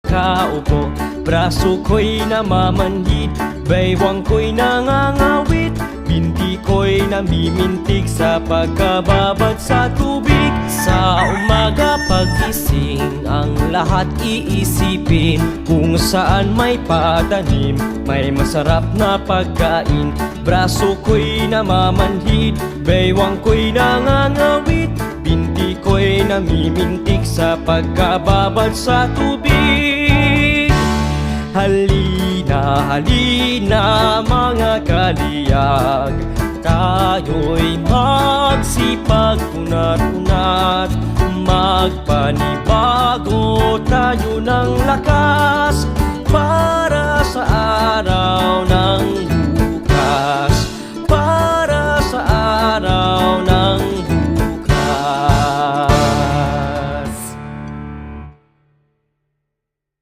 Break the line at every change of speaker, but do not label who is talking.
nakaupo, braso ko'y namamanhid, baywang ko'y nangangawit, binti ko'y namimintig sa pagkababad sa tubig. Sa umaga pagising, ang lahat iisipin kung saan may patanim, may masarap na pagkain. Braso ko'y namamanhid, baywang ko'y nangangawit, binti ko'y namimintig sa pagkababad sa tubig. Halina, halina mga kaliyag, tayo'y magsipag unat-unat, magpanibago tayo ng lakas.